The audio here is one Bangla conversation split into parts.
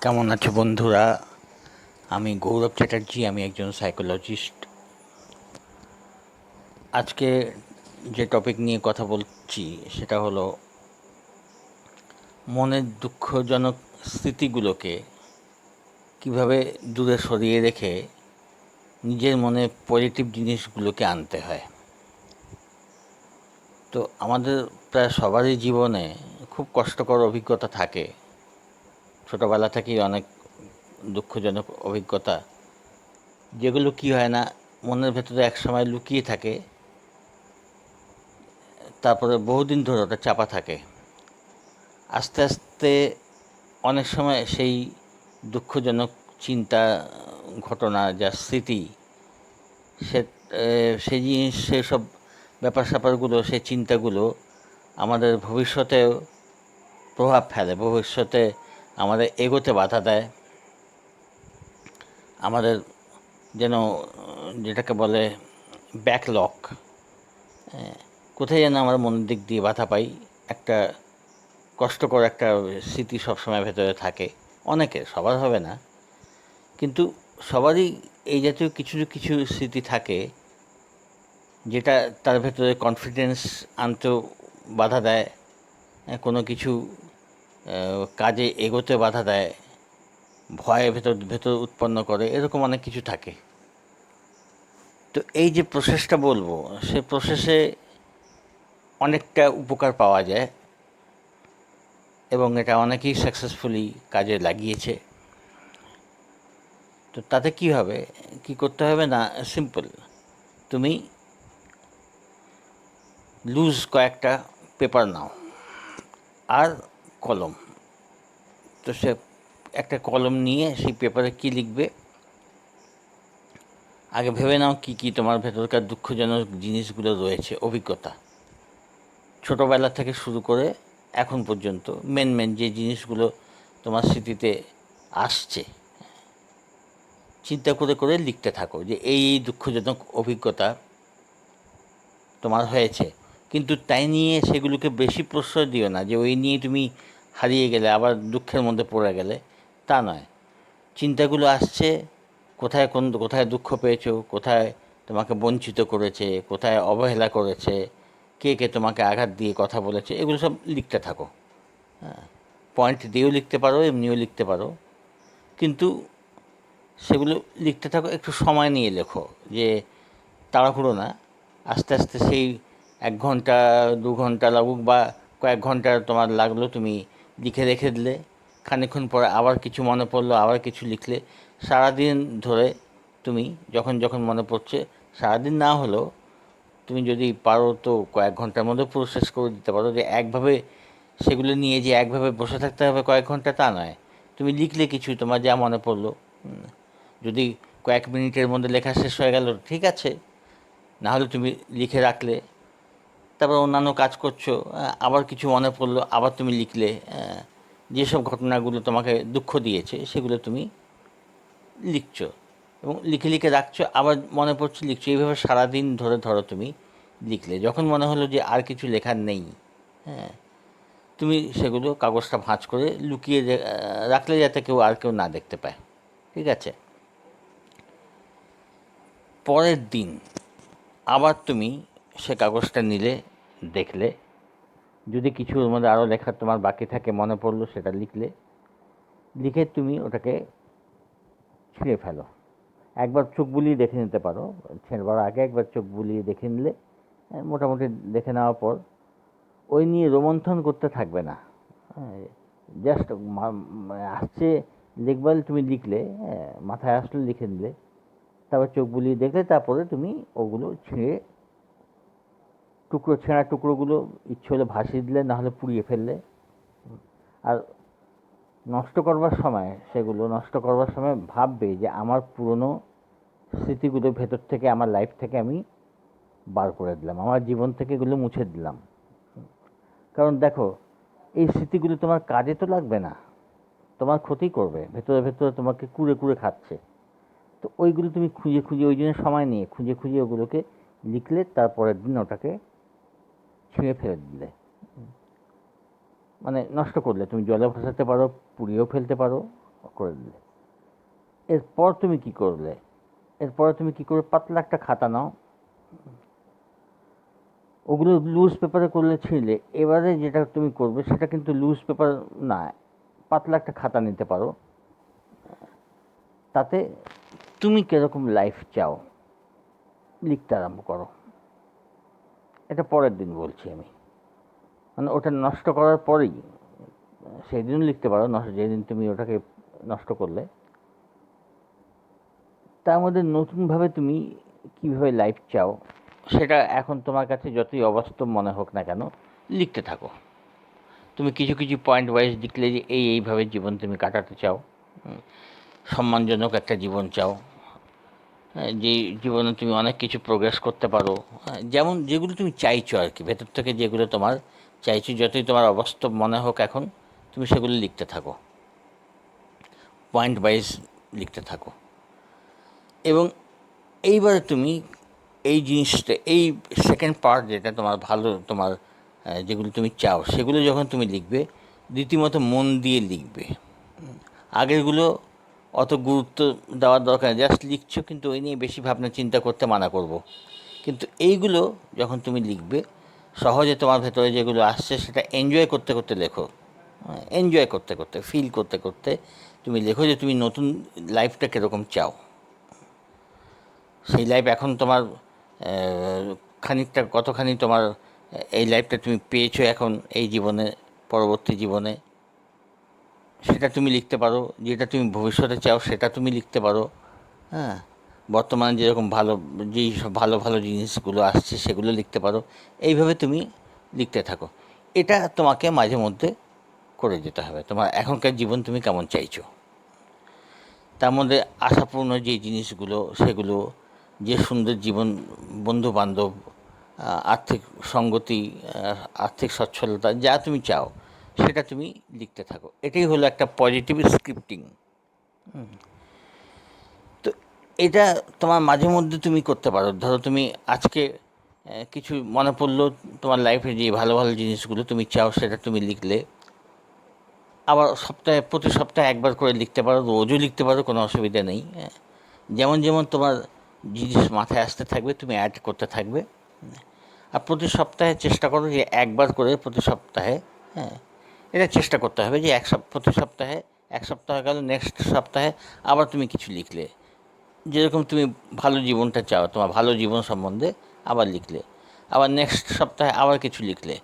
কেমন আছো বন্ধুরা? আমি গৌরব চ্যাটার্জি, আমি একজন সাইকোলজিস্ট। আজকে যে টপিক নিয়ে কথা বলছি সেটা হলো মনের দুঃখজনক স্মৃতিগুলোকে কিভাবে দূরে সরিয়ে রেখে নিজের মনে পজিটিভ জিনিসগুলোকে আনতে হয়। তো আমাদের প্রায় সবারই জীবনে খুব কষ্টকর অভিজ্ঞতা থাকে। ছোটোবেলা থেকেই অনেক দুঃখজনক অভিজ্ঞতা, যেগুলো কি হয় না, মনের ভেতরে একসময় লুকিয়ে থাকে, তারপরে বহুদিন ধরে ওটা চাপা থাকে। আস্তে আস্তে অনেক সময় সেই দুঃখজনক চিন্তা, ঘটনা, যা স্মৃতি, সে সেই জিনিস, সেসব ব্যাপার স্যাপারগুলো, সেই চিন্তাগুলো আমাদের ভবিষ্যতেও প্রভাব ফেলে, ভবিষ্যতে আমাদের এগোতে বাধা দেয়। আমাদের যেন যেটাকে বলে ব্যাকলক, কোথায় যেন আমরা মনের দিক দিয়ে বাধা পাই। একটা কষ্টকর একটা স্মৃতি সবসময় ভেতরে থাকে, অনেকের, সবার হবে না, কিন্তু সবারই এই জাতীয় কিছু কিছু স্মৃতি থাকে যেটা তার ভেতরে কনফিডেন্স আনতেও বাধা দেয়, কোনো কিছু কাজে এগোতে বাধা দেয়, ভয় ভেতর ভেতর উৎপন্ন করে, এরকম অনেক কিছু থাকে। তো এই যে প্রসেসটা বলবো, সে প্রসেসে অনেকটা উপকার পাওয়া যায় এবং এটা অনেকেই সাকসেসফুলি কাজে লাগিয়েছে। তো তাতে কী হবে, কী করতে হবে না, সিম্পল। তুমি লুজ কয়েকটা পেপার নাও আর কলম। তো সে একটা কলম নিয়ে সেই পেপারে কী লিখবে, আগে ভেবে নাও কী কী তোমার ভেতরকার দুঃখজনক জিনিসগুলো রয়েছে, অভিজ্ঞতা, ছোটোবেলা থেকে শুরু করে এখন পর্যন্ত মেন যে জিনিসগুলো তোমার স্মৃতিতে আসছে, চিন্তা করে করে লিখতে থাকো যে এই দুঃখজনক অভিজ্ঞতা তোমার হয়েছে। কিন্তু তাই নিয়ে সেগুলোকে বেশি প্রশ্রয় দিও না যে ওই নিয়ে তুমি হারিয়ে গেলে, আবার দুঃখের মধ্যে পড়ে গেলে, তা নয়। চিন্তাগুলো আসছে, কোথায় দুঃখ পেয়েছো, কোথায় তোমাকে বঞ্চিত করেছে, কোথায় অবহেলা করেছে, কে কে তোমাকে আঘাত দিয়ে কথা বলেছে, এগুলো সব লিখতে থাকো। হ্যাঁ, পয়েন্ট দিয়েও লিখতে পারো, এমনিও লিখতে পারো, কিন্তু সেগুলো লিখতে থাকো, একটু সময় নিয়ে লেখো, যে তাড়াহুড়ো না। আস্তে আস্তে সেই 1 ঘন্টা 2 ঘন্টা লাগুক বা কয়েক ঘন্টা তোমার লাগলো, তুমি লিখে রেখে দিলে, খানিকক্ষণ পরে আবার কিছু মনে পড়লো, আবার কিছু লিখলে। সারাদিন ধরে তুমি যখন যখন মনে পড়ছে, সারাদিন না হলেও তুমি যদি পারো তো কয়েক ঘন্টার মধ্যে পুরো শেষ করে দিতে পারো। যে একভাবে সেগুলো নিয়ে যে একভাবে বসে থাকতে হবে কয়েক ঘন্টা, তা নয়। তুমি লিখলে কিছু তোমার যা মনে পড়লো, যদি কয়েক মিনিটের মধ্যে লেখা শেষ হয়ে গেল, ঠিক আছে, না হলে তুমি লিখে রাখলে, তারপর অন্যান্য কাজ করছো, আবার কিছু মনে পড়লো, আবার তুমি লিখলে। যেসব ঘটনাগুলো তোমাকে দুঃখ দিয়েছে সেগুলো তুমি লিখছো এবং লিখে লিখে রাখছো, আবার মনে পড়ছে লিখছো। এইভাবে সারাদিন ধরে ধরো তুমি লিখলে, যখন মনে হলো যে আর কিছু লেখার নেই, হ্যাঁ, তুমি সেগুলো কাগজটা ভাঁজ করে লুকিয়ে রাখলে, যাতে কেউ না দেখতে পায়। ঠিক আছে? পরের দিন আবার তুমি সে কাগজটা নিলে, দেখলে, যদি কিছু ওর মধ্যে আরও লেখার তোমার বাকি থাকে, মনে পড়লো, সেটা লিখলে। লিখে তুমি ওটাকে ছিঁড়ে ফেলো। একবার চোখ বুলিয়ে দেখে নিতে পারো, ছেড়বার আগে একবার চোখ বুলিয়ে দেখে নিলে, মোটামুটি দেখে নেওয়ার পর ওই নিয়ে রোমন্থন করতে থাকবে না। জাস্ট আসছে লিখবার, তুমি লিখলে, মাথায় আসলে লিখে নিলে, তারপর চোখ বুলিয়ে দেখলে, তারপরে তুমি ওগুলো ছিঁড়ে ছেঁড়া টুকরোগুলো ইচ্ছে হলে ভাসিয়ে দিলে, নাহলে পুড়িয়ে ফেললে। আর সেগুলো নষ্ট করবার সময় ভাববে যে আমার পুরনো স্মৃতিগুলো ভেতর থেকে, আমার লাইফ থেকে আমি বার করে দিলাম, আমার জীবন থেকে এগুলো মুছে দিলাম। কারণ দেখো, এই স্মৃতিগুলো তোমার কাজে তো লাগবে না, তোমার ক্ষতি করবে, ভেতরে ভেতরে তোমাকে কুড়ে কুড়ে খাচ্ছে। তো ওইগুলো তুমি খুঁজে খুঁজে, ওই জন্য সময় নিয়ে খুঁজে খুঁজে ওগুলোকে লিখলে, তারপরের দিন ওটাকে ছিঁড়ে ফেলে দিলে, মানে নষ্ট করলে। তুমি জলে ভাসাতে পারো, পুড়িয়েও ফেলতে পারো, করে দিলে। এরপর তুমি কি করলে? এরপরে তুমি কি করবে, পাতলা একটা খাতা নাও, ওগুলো লুজ পেপারে করলে ছিঁড়লে, এবারে যেটা তুমি করবে সেটা কিন্তু লুজ পেপার না, পাতলা একটা খাতা নিতে পারো। তাতে তুমি কীরকম লাইফ চাও লিখতে আরম্ভ করো। এটা পরের দিন বলছি আমি, মানে ওটা নষ্ট করার পরেই, সেই দিনও লিখতে পারো, যেদিন তুমি ওটাকে নষ্ট করলে, তার মধ্যে নতুনভাবে তুমি কীভাবে লাইফ চাও সেটা এখন তোমার কাছে যতই অবাস্তব মনে হোক না কেন লিখতে থাকো। তুমি কিছু কিছু পয়েন্ট ওয়াইজ লিখলে যে এইভাবে জীবন তুমি কাটাতে চাও, সম্মানজনক একটা জীবন চাও, যে জীবনে তুমি অনেক কিছু প্রোগ্রেস করতে পারো, যেমন যেগুলো তুমি চাইছো আর কি, ভেতর থেকে যেগুলো তোমার চাইছো, যতই তোমার অবাস্তব মনে হোক এখন, তুমি সেগুলো লিখতে থাকো, পয়েন্ট ওয়াইজ লিখতে থাকো। এবং এইবারে তুমি এই জিনিসটা, এই সেকেন্ড পার্ট যেটা তোমার ভালো, তোমার যেগুলো তুমি চাও সেগুলো যখন তুমি লিখবে, রীতিমতো মন দিয়ে লিখবে। আগেরগুলো অত গুরুত্ব দেওয়ার দরকার নেই, জাস্ট লিখছো, কিন্তু ওই নিয়ে বেশি ভাবনা চিন্তা করতে মানা করব। কিন্তু এইগুলো যখন তুমি লিখবে, সহজে তোমার ভেতরে যেগুলো আসছে সেটা এনজয় করতে করতে লেখো, এনজয় করতে করতে, ফিল করতে করতে তুমি লেখো যে তুমি নতুন লাইফটা কীরকম চাও। সেই লাইফ এখন তোমার খানিকটা, কতখানি তোমার এই লাইফটা তুমি পেয়েছো এখন এই জীবনে, পরবর্তী জীবনে, সেটা তুমি লিখতে পারো। যেটা তুমি ভবিষ্যতে চাও সেটা তুমি লিখতে পারো। হ্যাঁ, বর্তমানে যেরকম যেই সব ভালো ভালো জিনিসগুলো আসছে সেগুলো লিখতে পারো। এইভাবে তুমি লিখতে থাকো। এটা তোমাকে মাঝে মধ্যে করে যেতে হবে। তোমার এখনকার জীবন তুমি কেমন চাইছো, তার মধ্যে আশাপূর্ণ যে জিনিসগুলো সেগুলো, যে সুন্দর জীবন, বন্ধুবান্ধব, আর্থিক সঙ্গতি, আর্থিক সচ্ছলতা, যা তুমি চাও সেটা তুমি লিখতে থাকো। এটাই হলো একটা পজিটিভ স্ক্রিপ্টিং। তো এটা তোমার মাঝে মধ্যে তুমি করতে পারো। ধরো তুমি আজকে কিছু মনে পড়লো, তোমার লাইফে যে ভালো ভালো জিনিসগুলো তুমি চাও সেটা তুমি লিখলে, আবার প্রতি সপ্তাহে একবার করে লিখতে পারো, রোজও লিখতে পারো, কোনো অসুবিধা নেই। যেমন যেমন তোমার জিনিস মাথায় আসতে থাকবে তুমি অ্যাড করতে থাকবে। আর প্রতি সপ্তাহে চেষ্টা করো যে একবার করে প্রতি সপ্তাহে, হ্যাঁ, এটা চেষ্টা করতে হবে যে প্রতি সপ্তাহে, এক সপ্তাহ গেল, নেক্সট সপ্তাহে আবার তুমি কিছু লিখলে, যেরকম তুমি ভালো জীবনটা চাও, তোমার ভালো জীবন সম্বন্ধে আবার লিখলে, আবার নেক্সট সপ্তাহে আবার কিছু লিখলে,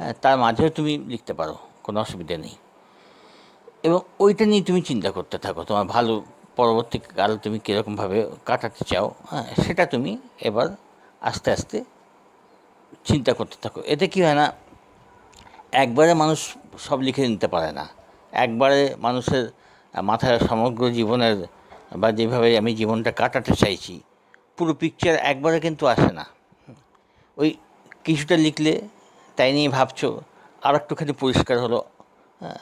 হ্যাঁ, তার মাঝেও তুমি লিখতে পারো, কোনো অসুবিধা নেই। এবং ওইটা নিয়ে তুমি চিন্তা করতে থাকো, তোমার ভালো পরবর্তীকাল তুমি কীরকমভাবে কাটাতে চাও, হ্যাঁ, সেটা তুমি এবার আস্তে আস্তে চিন্তা করতে থাকো। এতে কী হয় না, একবারে মানুষ সব লিখে নিতে পারে না। একবারে মানুষের মাথায় সমগ্র জীবনের, বা যেভাবে আমি জীবনটা কাটাতে চাইছি, পুরো পিকচার একবারে কিন্তু আসে না। ওই কিছুটা লিখলে, তাই নিয়ে ভাবছো, আর একটুখানি পরিষ্কার হলো, হ্যাঁ,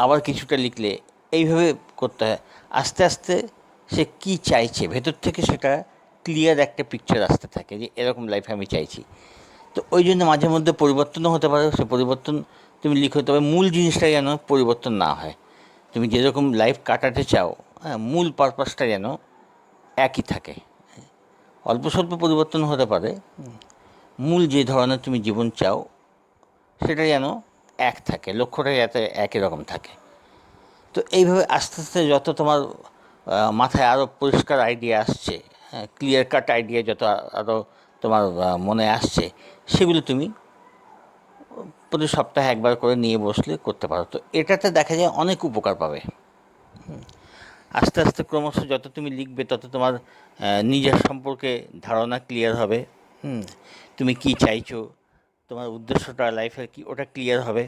আবার কিছুটা লিখলে, এইভাবে করতে হয়। আস্তে আস্তে সে কী চাইছে ভেতর থেকে সেটা ক্লিয়ার একটা পিকচার আসতে থাকে, যে এরকম লাইফ আমি চাইছি। তো ওই জন্য মাঝে মধ্যে পরিবর্তনও হতে পারে, সে পরিবর্তন তুমি লিখো, তবে মূল জিনিসটা যেন পরিবর্তন না হয়। তুমি যেরকম লাইফ কাটাতে চাও, হ্যাঁ, মূল পারপাসটা যেন একই থাকে। অল্প স্বল্প পরিবর্তন হতে পারে, মূল যে ধরনের তুমি জীবন চাও সেটা যেন এক থাকে, লক্ষ্যটা যাতে একই রকম থাকে। তো এইভাবে আস্তে আস্তে যত তোমার মাথায় আরও পরিষ্কার আইডিয়া আসছে, ক্লিয়ার কাট আইডিয়া যত আরও তোমার মনে আসছে, সেগুলো তুমি প্রতি সপ্তাহে একবার করে নিয়ে বসলে করতে পারো। তো এটাতে দেখা যায় অনেক উপকার পাবে। আস্তে আস্তে ক্রমশ যত তুমি লিখবে তত তোমার নিজের সম্পর্কে ধারণা ক্লিয়ার হবে। তুমি কি চাইছো, তোমার উদ্দেশ্যটা লাইফের কি, ওটা ক্লিয়ার হবে।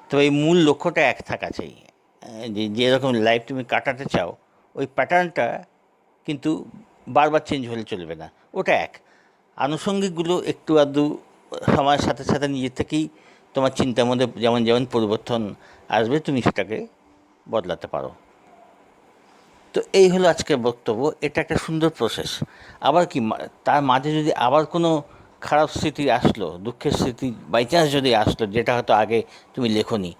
তো এই মূল লক্ষ্যটা এক থাকা চাই, যে যেরকম লাইফ তুমি কাটাতে চাও, ওই প্যাটার্নটা কিন্তু বারবার চেঞ্জ হলে চলবে না, ওটা এক। আনুষঙ্গিকগুলো একটু আধটু সময়ের সাথে সাথে নিজের থেকেই তোমার চিন্তার মধ্যে যেমন যেমন পরিবর্তন আসবে, তুমি সেটাকে বদলাতে পারো। তো এই হলো আজকের বক্তব্য। এটা একটা সুন্দর প্রসেস। আবার কি, তার মাঝে যদি আবার কোনো খারাপ স্মৃতি আসলো, দুঃখের স্মৃতি বাই চান্স যদি আসলো, যেটা হয়তো আগে তুমি লেখোনি,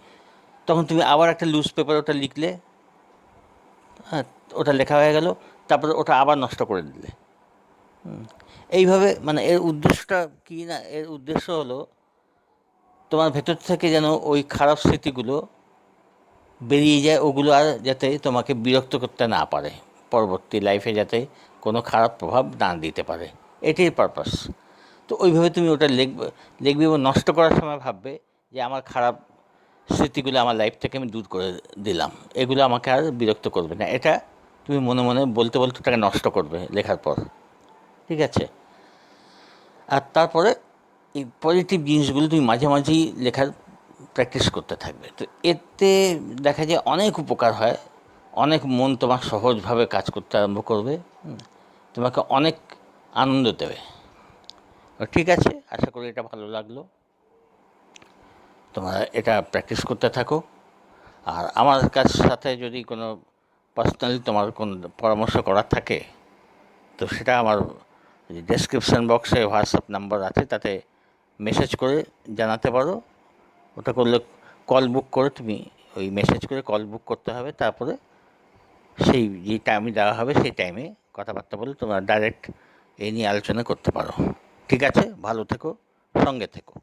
তখন তুমি আবার একটা লুজ পেপার ওটা লিখলে, হ্যাঁ, ওটা লেখা হয়ে গেল, তারপরে ওটা আবার নষ্ট করে দিলে। এইভাবে মানে এর উদ্দেশ্যটা কী না, এর উদ্দেশ্য হলো তোমার ভেতর থেকে যেন ওই খারাপ স্মৃতিগুলো বেরিয়ে যায়, ওগুলো আর যাতে তোমাকে বিরক্ত করতে না পারে, পরবর্তী লাইফে যাতে কোনো খারাপ প্রভাব না দিতে পারে, এটাই পারপাস। তো ওইভাবে তুমি ওটা লিখবে, লিখবে এবং নষ্ট করার সময় ভাববে যে আমার খারাপ স্মৃতিগুলো আমার লাইফ থেকে আমি দূর করে দিলাম, এগুলো আমাকে আর বিরক্ত করবে না, এটা তুমি মনে মনে বলতে বলতে ওটাকে নষ্ট করবে লেখার পর। ঠিক আছে? আর তারপরে এই পজিটিভ জিনিসগুলো তুমি মাঝে মাঝেই লেখার প্র্যাকটিস করতে থাকবে। তো এতে দেখা যায় অনেক উপকার হয়, অনেক মন তোমার সহজভাবে কাজ করতে আরম্ভ করবে, তোমাকে অনেক আনন্দ দেবে। ঠিক আছে, আশা করি এটা ভালো লাগলো। তোমরা এটা প্র্যাকটিস করতে থাকো। আর আমার সাথে যদি কোনো পার্সোনালি তোমার কোনো পরামর্শ করার থাকে, তো সেটা আমার ডেসক্রিপশান বক্সে হোয়াটসঅ্যাপ নাম্বার আছে, তাতে মেসেজ করে জানাতে পারো। ওটা করলে কল বুক করে তুমি ওই মেসেজ করে কল বুক করতে হবে, তারপরে সেই যে টাইমে দেওয়া হবে সেই টাইমে কথাবার্তা বলে তোমরা ডাইরেক্ট এই নিয়ে আলোচনা করতে পারো। ঠিক আছে, ভালো থেকো, সঙ্গে থেকো।